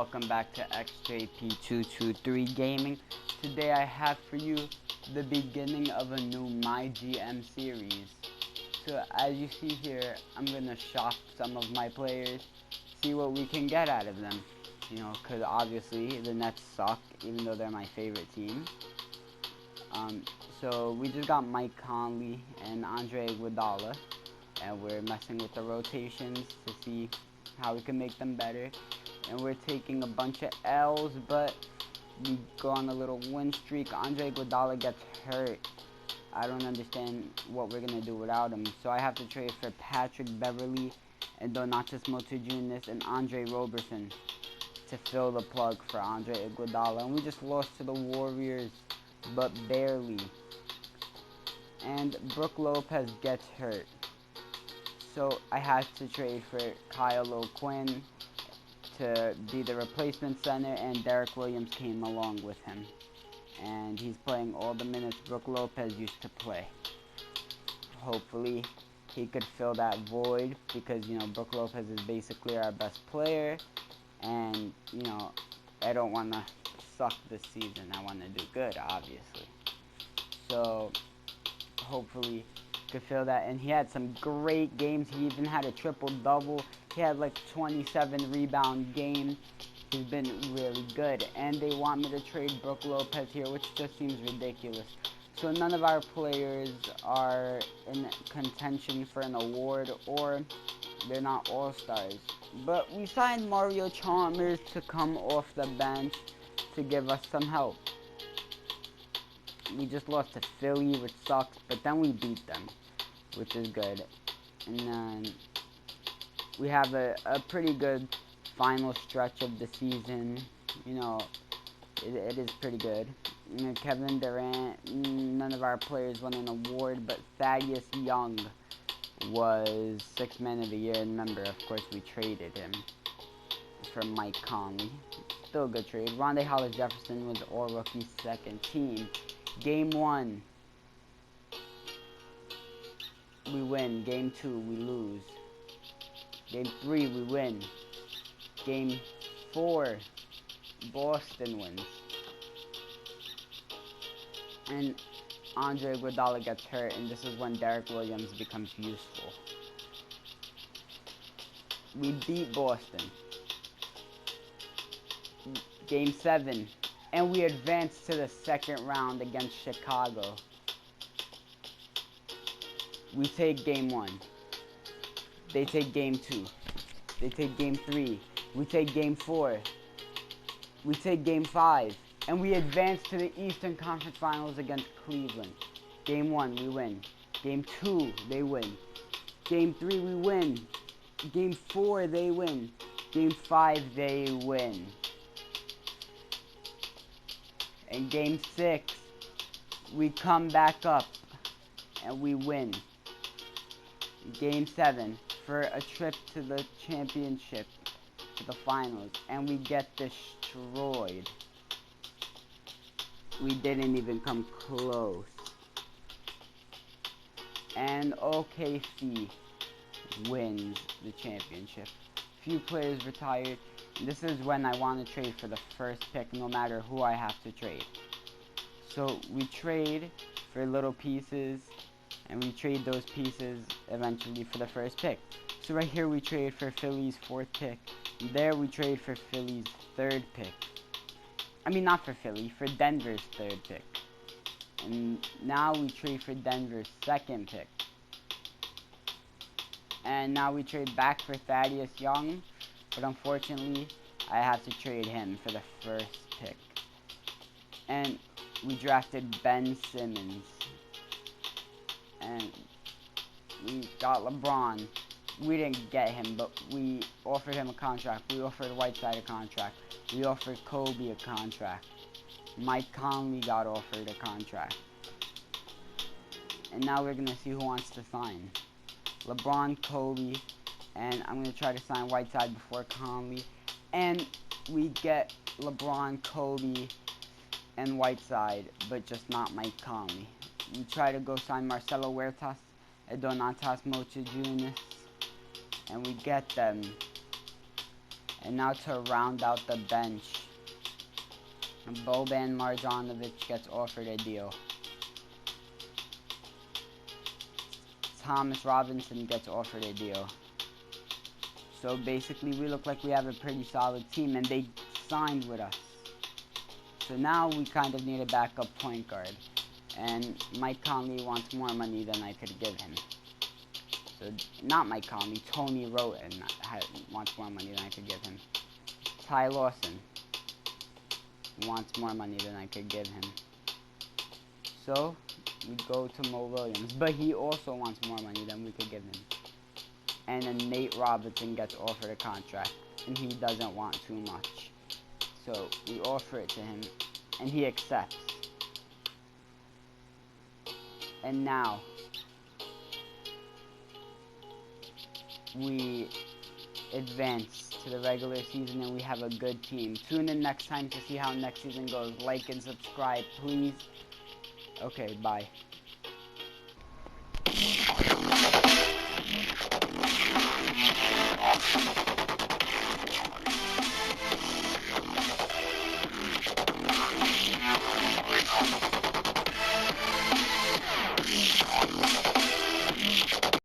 welcome back to XJP223 Gaming. Today I have for you the beginning of a new MyGM series. So as you see here, I'm going to shop some of my players, see what we can get out of them. You know, because obviously the Nets suck, even though they're my favorite team. So we just got Mike Conley and Andre Iguodala, and we're messing with the rotations to see how we can make them better. And we're taking a bunch of L's, but we go on a little win streak. Andre Iguodala gets hurt. I don't understand what we're going to do without him. So I have to trade for Patrick Beverly and Donatas Motiejunas and Andre Roberson to fill the plug for Andre Iguodala. And we just lost to the Warriors, but barely. And Brook Lopez gets hurt. So I had to trade for Kyle O'Quinn to be the replacement center, and Derek Williams came along with him. And he's playing all the minutes Brook Lopez used to play. Hopefully he could fill that void, because, you know, Brook Lopez is basically our best player. And, you know, I don't want to suck this season. I want to do good, obviously. So hopefully could fill that. And he had some great games. He even had a triple-double. He had like 27 rebound game. He's been really good. And they want me to trade Brook Lopez here, which just seems ridiculous. So none of our players are in contention for an award, or they're not all-stars. But we signed Mario Chalmers to come off the bench to give us some help. We just lost to Philly, which sucks, but then we beat them, which is good. And then we have a pretty good final stretch of the season. You know, it is pretty good. You know, Kevin Durant, none of our players won an award, but Thaddeus Young was 6th Man of the Year. And remember, of course, we traded him for Mike Conley. Still a good trade. Rondae Hollis-Jefferson was all-rookie second team. Game 1, we win. Game 2, we lose. Game 3, we win. Game 4, Boston wins. And Andre Iguodala gets hurt, and this is when Derek Williams becomes useful. We beat Boston. Game 7. And we advance to the second round against Chicago. We take Game 1. They take Game 2. They take Game 3. We take Game 4. We take Game 5. And we advance to the Eastern Conference Finals against Cleveland. Game 1, we win. Game 2, they win. Game 3, we win. Game 4, they win. Game 5, they win. In Game 6, we come back up and we win. Game 7, for a trip to the championship, to the finals, and we get destroyed. We didn't even come close. And OKC wins the championship. Few players retired. This is when I want to trade for the first pick, no matter who I have to trade. So we trade for little pieces, and we trade those pieces eventually for the first pick. So right here we trade for Philly's 4th pick. There we trade for Philly's 3rd pick. I mean, not for Philly, for Denver's 3rd pick. And now we trade for Denver's 2nd pick. And now we trade back for Thaddeus Young. But unfortunately, I have to trade him for the 1st pick. And we drafted Ben Simmons. And we got LeBron. We didn't get him, but we offered him a contract. We offered Whiteside a contract. We offered Kobe a contract. Mike Conley got offered a contract. And now we're going to see who wants to sign. LeBron, Kobe, and I'm going to try to sign Whiteside before Conley. And we get LeBron, Kobe, and Whiteside, but just not Mike Conley. We try to go sign Marcelo Huertas and Donatas Motiejunas, and we get them. And now to round out the bench, Boban Marjanovic gets offered a deal. Thomas Robinson gets offered a deal. So basically we look like we have a pretty solid team, and they signed with us. So now we kind of need a backup point guard. And Mike Conley wants more money than I could give him. So, not Mike Conley, Tony Roten wants more money than I could give him. Ty Lawson wants more money than I could give him. So, we go to Mo Williams, but he also wants more money than we could give him. And then Nate Robinson gets offered a contract, and he doesn't want too much. So, we offer it to him, and he accepts. And now, we advance to the regular season, and we have a good team. Tune in next time to see how next season goes. Like and subscribe, please. Okay, bye.